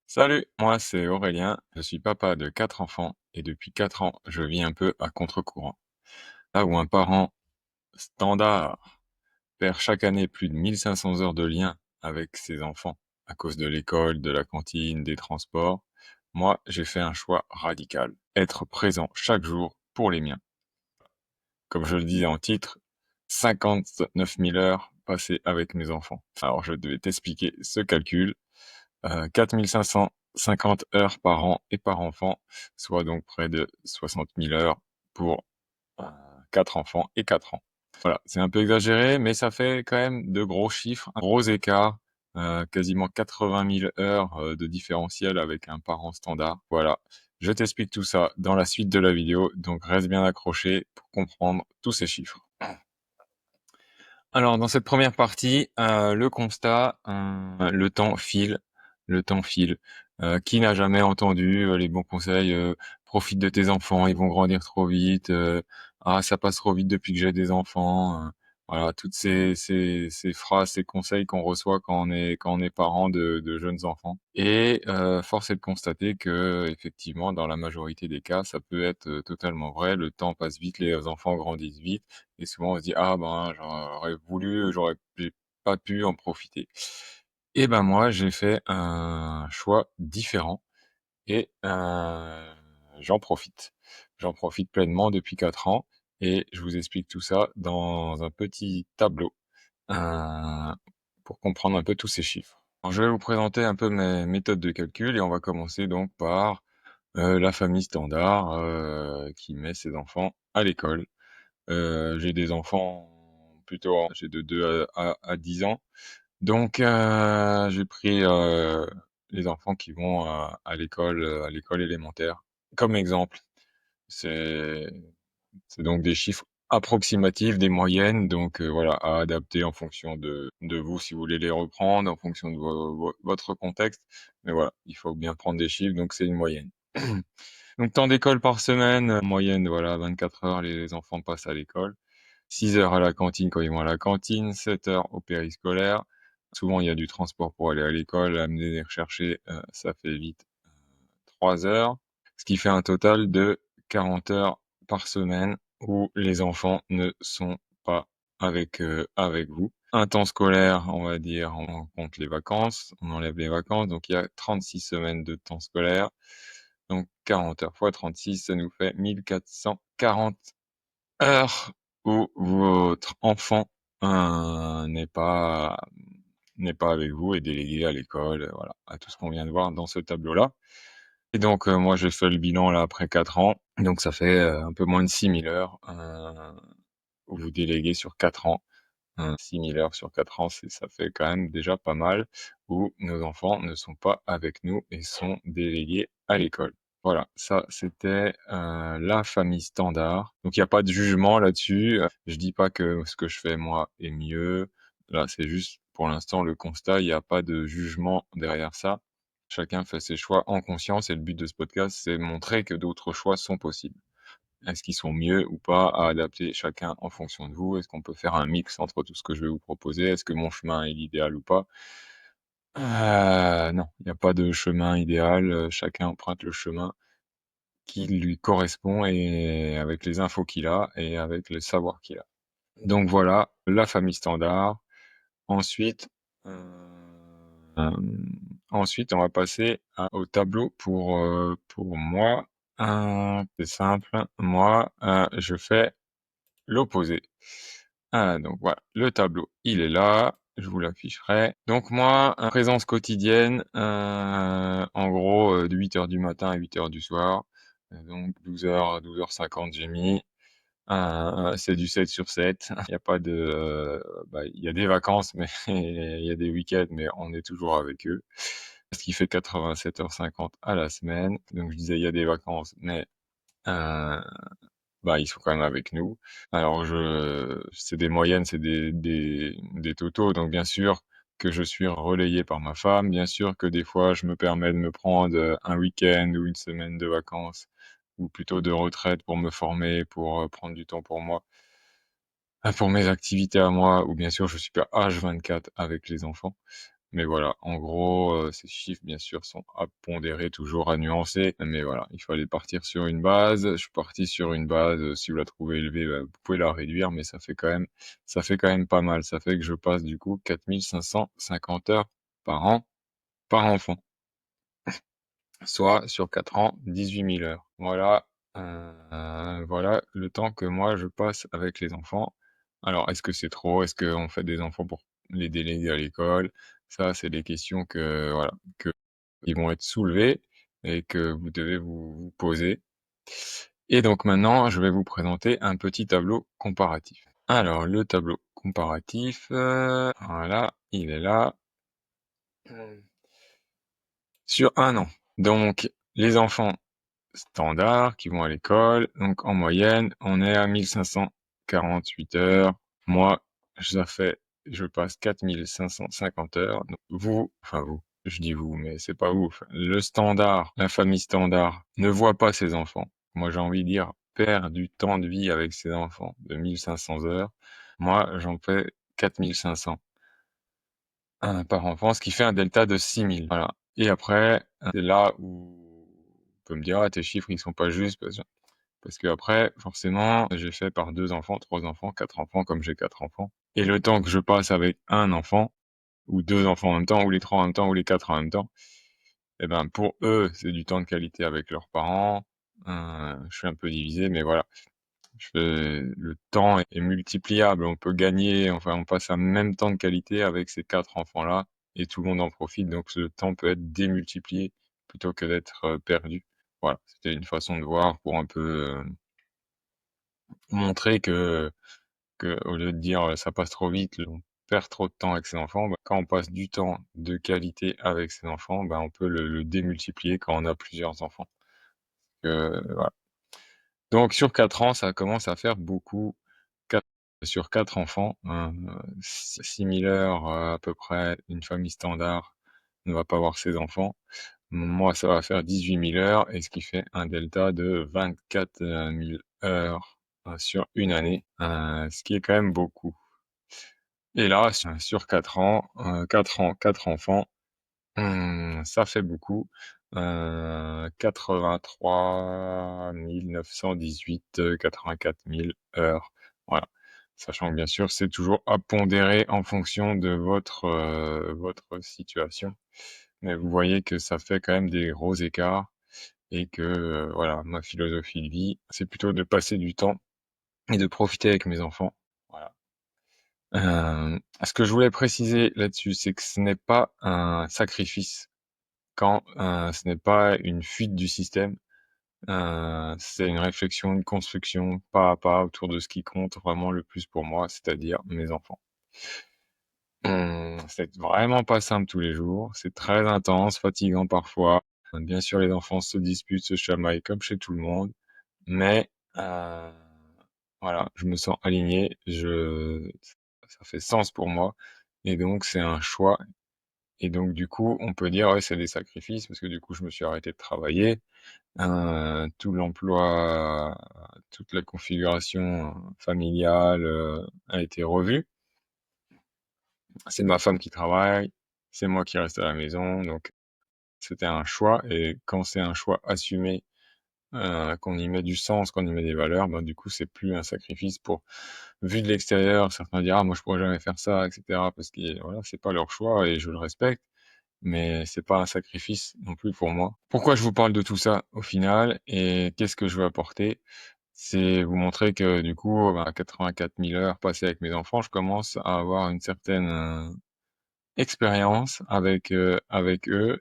Salut, moi c'est Aurélien, je suis papa de 4 enfants et depuis 4 ans, je vis un peu à contre-courant. Là où un parent standard perd chaque année plus de 1500 heures de lien avec ses enfants à cause de l'école, de la cantine, des transports, moi j'ai fait un choix radical, être présent chaque jour pour les miens. Comme je le disais en titre, 59 000 heures passées avec mes enfants. Alors je devais t'expliquer ce calcul. 4550 heures par an et par enfant, soit donc près de 60 000 heures pour 4 enfants et 4 ans. Voilà, c'est un peu exagéré, mais ça fait quand même de gros chiffres, un gros écart, quasiment 80 000 heures de différentiel avec un parent standard. Voilà, je t'explique tout ça dans la suite de la vidéo, donc reste bien accroché pour comprendre tous ces chiffres. Alors, dans cette première partie, le constat, le temps file. Qui n'a jamais entendu les bons conseils, profite de tes enfants, ils vont grandir trop vite, ah ça passe trop vite depuis que j'ai des enfants, voilà, toutes ces phrases, ces conseils qu'on reçoit quand on est parent de jeunes enfants. Et force est de constater que effectivement, dans la majorité des cas, ça peut être totalement vrai. Le temps passe vite, les enfants grandissent vite. Et souvent, on se dit: «Ah ben, j'aurais voulu, j'ai pas pu en profiter». Et ben, moi, j'ai fait un choix différent et j'en profite. J'en profite pleinement depuis 4 ans et je vous explique tout ça dans un petit tableau, heu, pour comprendre un peu tous ces chiffres. Alors, je vais vous présenter un peu mes méthodes de calcul et on va commencer donc par, la famille standard, qui met ses enfants à l'école. J'ai des enfants plutôt j'ai de 2 à 10 ans. Donc j'ai pris, les enfants qui vont à l'école élémentaire comme exemple. C'est c'est donc des chiffres approximatifs, des moyennes, donc voilà, à adapter en fonction de vous si vous voulez les reprendre, en fonction de votre contexte. Mais voilà, il faut bien prendre des chiffres, donc c'est une moyenne. Donc temps d'école par semaine, en moyenne, voilà, 24 heures, les enfants passent à l'école. 6 heures à la cantine quand ils vont à la cantine, 7 heures au périscolaire. Souvent, il y a du transport pour aller à l'école, amener les rechercher, ça fait vite 3 heures, ce qui fait un total de 40 heures par semaine où les enfants ne sont pas avec vous. Un temps scolaire, on va dire, on compte les vacances, on enlève les vacances, donc il y a 36 semaines de temps scolaire. Donc 40 heures fois 36, ça nous fait 1440 heure où votre enfant, n'est pas avec vous, est délégué à l'école, voilà, à tout ce qu'on vient de voir dans ce tableau-là. Et donc moi j'ai fait le bilan là après 4 ans, donc ça fait, un peu moins de 6 000 heures, où vous déléguez sur 4 ans. 6 000 heures sur 4 ans, ça fait quand même déjà pas mal, où nos enfants ne sont pas avec nous et sont délégués à l'école. Voilà, ça c'était, la famille standard. Donc il y a pas de jugement là-dessus, je dis pas que ce que je fais moi est mieux. Là, c'est juste pour l'instant le constat, il y a pas de jugement derrière ça. Chacun fait ses choix en conscience et le but de ce podcast, c'est montrer que d'autres choix sont possibles. Est-ce qu'ils sont mieux ou pas à adapter chacun en fonction de vous? Est-ce qu'on peut faire un mix entre tout ce que je vais vous proposer? Est-ce que mon chemin est l'idéal ou pas? Non, il n'y a pas de chemin idéal, chacun emprunte le chemin qui lui correspond et avec les infos qu'il a et avec le savoir qu'il a. Donc voilà, la famille standard. Ensuite, ensuite on va passer au tableau pour moi. C'est simple, moi, je fais l'opposé. Donc voilà, le tableau, il est là, je vous l'afficherai. Donc moi, présence quotidienne, en gros, de 8 heures du matin à 8 heures du soir. Donc 12 heures à 12h50 j'ai mis. C'est du 7/7. Il y a pas de, il y a des vacances, mais il y a des week-ends, mais on est toujours avec eux. Ce qui fait 87h50 à la semaine. Donc je disais, il y a des vacances, mais heu ils sont quand même avec nous. Alors c'est des moyennes, c'est des totaux, donc bien sûr que je suis relayé par ma femme, bien sûr que des fois je me permets de me prendre, un week-end ou une semaine de vacances ou plutôt de retraite pour me former, pour, prendre du temps pour moi, pour mes activités à moi ou bien sûr je suis pas H24 avec les enfants. Mais voilà, en gros, ces chiffres, bien sûr, sont à pondérer, toujours à nuancer. Mais voilà, il fallait partir sur une base. Je suis parti sur une base. Si vous la trouvez élevée, bah, vous pouvez la réduire, mais ça fait quand même pas mal. Ça fait que je passe du coup 4 550 heures par an, par enfant. Soit sur 4 ans, 18 000 heures. Voilà, voilà le temps que moi je passe avec les enfants. Alors, est-ce que c'est trop? Est-ce qu'on fait des enfants pour les déléguer à l'école? Ça, c'est des questions que, voilà, que qui vont être soulevées et que vous devez vous poser. Et donc maintenant, je vais vous présenter un petit tableau comparatif. Alors, le tableau comparatif, voilà, il est là. Sur un an. Donc, les enfants standards qui vont à l'école. Donc en moyenne, on est à 1548 heures. Moi, je passe 4550 heures. Donc, vous, je dis vous, mais c'est pas vous. Le standard, la famille standard ne voit pas ses enfants. Moi, j'ai envie de dire, perd du temps de vie avec ses enfants de 1500 heures. Moi, j'en fais 4500 par enfant, ce qui fait un delta de 6000. Voilà. Et après, c'est là où on peut me dire, ah, tes chiffres, ils sont pas justes, parce que après, forcément, j'ai fait par 2 enfants, 3 enfants, 4 enfants, comme j'ai 4 enfants. Et le temps que je passe avec un enfant, ou 2 enfants en même temps, ou les 3 en même temps, ou les 4 en même temps, eh ben, pour eux, c'est du temps de qualité avec leurs parents. Je suis un peu divisé, mais voilà. Le temps est multipliable. On peut gagner, enfin, on passe un même temps de qualité avec ces 4 enfants-là, et tout le monde en profite. Donc, ce temps peut être démultiplié plutôt que d'être perdu. Voilà. C'était une façon de voir pour un peu, montrer que au lieu de dire ça passe trop vite, on perd trop de temps avec ses enfants, bah, quand on passe du temps de qualité avec ses enfants, bah, on peut le démultiplier quand on a plusieurs enfants. Voilà. Donc sur 4 ans, ça commence à faire beaucoup. 4 sur 4 enfants, 6 000 heures à peu près, une famille standard ne va pas voir ses enfants. Moi, ça va faire 18 000 heures, et ce qui fait un delta de 24 000 heures sur une année, ce qui est quand même beaucoup. Et là, sur 4 ans, 4 enfants, ça fait beaucoup. 83 918, 84 000 heures. Voilà. Sachant que bien sûr, c'est toujours à pondérer en fonction de votre situation. Mais vous voyez que ça fait quand même des gros écarts, et que voilà, ma philosophie de vie, c'est plutôt de passer du temps et de profiter avec mes enfants. Voilà. Ce que je voulais préciser là-dessus, c'est que ce n'est pas un sacrifice quand ce n'est pas une fuite du système. C'est une réflexion, une construction pas à pas autour de ce qui compte vraiment le plus pour moi, c'est-à-dire mes enfants. C'est vraiment pas simple tous les jours, c'est très intense, fatigant parfois. Bien sûr, les enfants se disputent, se chamaillent comme chez tout le monde, mais voilà, je me sens aligné, ça fait sens pour moi, et donc c'est un choix. Et donc du coup, on peut dire, ouais, c'est des sacrifices, parce que du coup, je me suis arrêté de travailler. Tout l'emploi, toute la configuration familiale a été revue. C'est ma femme qui travaille, c'est moi qui reste à la maison, donc c'était un choix. Et quand c'est un choix assumé, qu'on y met du sens, qu'on y met des valeurs, ben du coup c'est plus un sacrifice. Pour Vu de l'extérieur, certains diront, ah, moi je pourrais jamais faire ça, etc. Parce que voilà, c'est pas leur choix et je le respecte, mais c'est pas un sacrifice non plus pour moi. Pourquoi je vous parle de tout ça au final, et qu'est-ce que je veux apporter? C'est vous montrer que du coup, bah, 84 000 heures passées avec mes enfants, je commence à avoir une certaine expérience avec eux,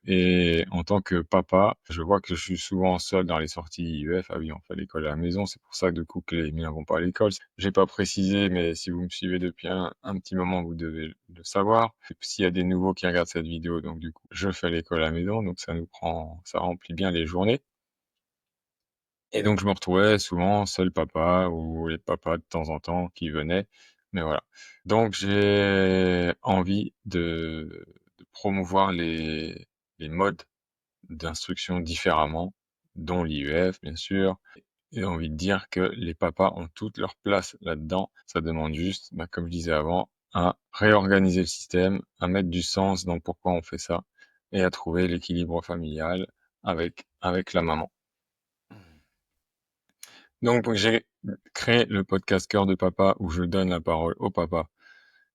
et en tant que papa, je vois que je suis souvent seul dans les sorties IEF. Ah oui, on fait l'école à la maison, c'est pour ça que du coup que les miens vont pas à l'école. J'ai pas précisé, mais si vous me suivez depuis un petit moment, vous devez le savoir. Et puis, s'il y a des nouveaux qui regardent cette vidéo, donc du coup, je fais l'école à la maison, donc ça remplit bien les journées. Et donc je me retrouvais souvent seul papa, ou les papas de temps en temps qui venaient, mais voilà. Donc j'ai envie de promouvoir les modes d'instruction différemment, dont l'IEF bien sûr, et envie de dire que les papas ont toute leur place là-dedans. Ça demande juste, bah, comme je disais avant, à réorganiser le système, à mettre du sens dans pourquoi on fait ça et à trouver l'équilibre familial avec la maman. Donc, j'ai créé le podcast Cœur de Papa où je donne la parole aux papas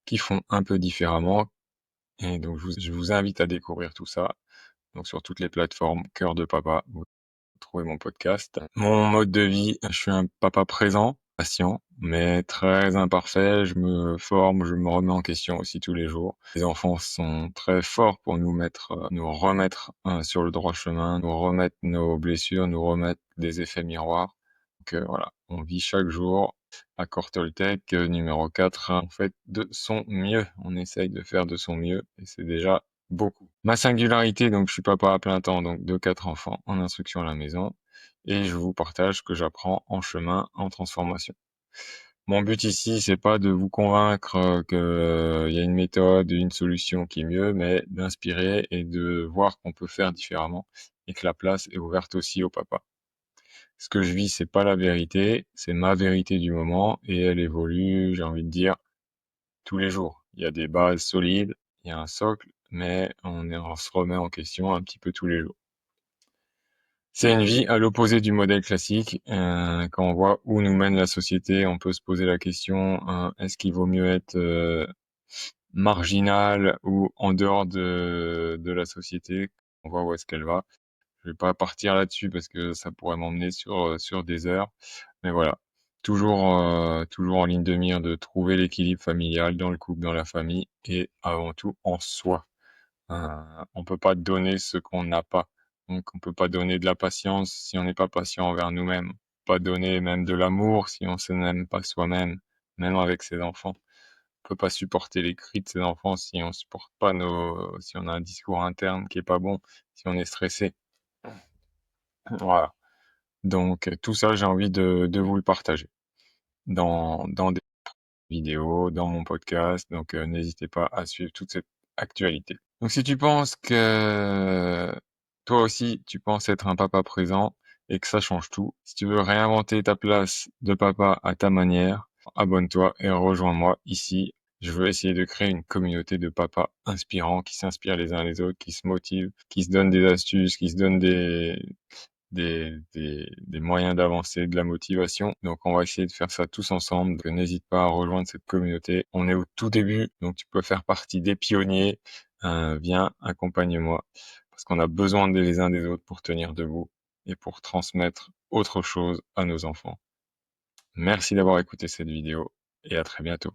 qui font un peu différemment. Et donc, je vous invite à découvrir tout ça. Donc, sur toutes les plateformes Cœur de Papa, vous trouvez mon podcast. Mon mode de vie, je suis un papa présent, patient, mais très imparfait. Je me forme, je me remets en question aussi tous les jours. Les enfants sont très forts pour nous remettre sur le droit chemin, nous remettre nos blessures, nous remettre des effets miroirs. Donc voilà, on vit chaque jour à Cortoltec, numéro 4. On fait de son mieux. On essaye de faire de son mieux et c'est déjà beaucoup. Ma singularité, donc je suis papa à plein temps, donc de 4 enfants en instruction à la maison et je vous partage ce que j'apprends en chemin, en transformation. Mon but ici, c'est pas de vous convaincre que il y a une méthode, une solution qui est mieux, mais d'inspirer et de voir qu'on peut faire différemment et que la place est ouverte aussi au papa. Ce que je vis, c'est pas la vérité, c'est ma vérité du moment et elle évolue, j'ai envie de dire, tous les jours. Il y a des bases solides, il y a un socle, mais on se remet en question un petit peu tous les jours. C'est une vie à l'opposé du modèle classique. Quand on voit où nous mène la société, on peut se poser la question, est-ce qu'il vaut mieux être marginal ou en dehors de la société? On voit où est-ce qu'elle va. Je vais pas partir là-dessus parce que ça pourrait m'emmener sur des heures. Mais voilà, toujours en ligne de mire de trouver l'équilibre familial dans le couple, dans la famille et avant tout en soi. On peut pas donner ce qu'on n'a pas. Donc on peut pas donner de la patience si on n'est pas patient envers nous-mêmes. On peut pas donner même de l'amour si on se n'aime pas soi-même, même avec ses enfants. On peut pas supporter les cris de ses enfants si on supporte pas si on a un discours interne qui est pas bon, si on est stressé. Voilà. Donc tout ça, j'ai envie de vous le partager dans des vidéos, dans mon podcast. Donc n'hésitez pas à suivre toute cette actualité. Donc si tu penses que toi aussi, tu penses être un papa présent et que ça change tout, si tu veux réinventer ta place de papa à ta manière, abonne-toi et rejoins-moi ici. Je veux essayer de créer une communauté de papas inspirants qui s'inspirent les uns les autres, qui se motivent, qui se donnent des astuces, qui se donnent des moyens d'avancer, de la motivation. Donc on va essayer de faire ça tous ensemble. Donc n'hésite pas à rejoindre cette communauté. On est au tout début, donc tu peux faire partie des pionniers. Viens, accompagne-moi, parce qu'on a besoin les uns des autres pour tenir debout et pour transmettre autre chose à nos enfants. Merci d'avoir écouté cette vidéo et à très bientôt.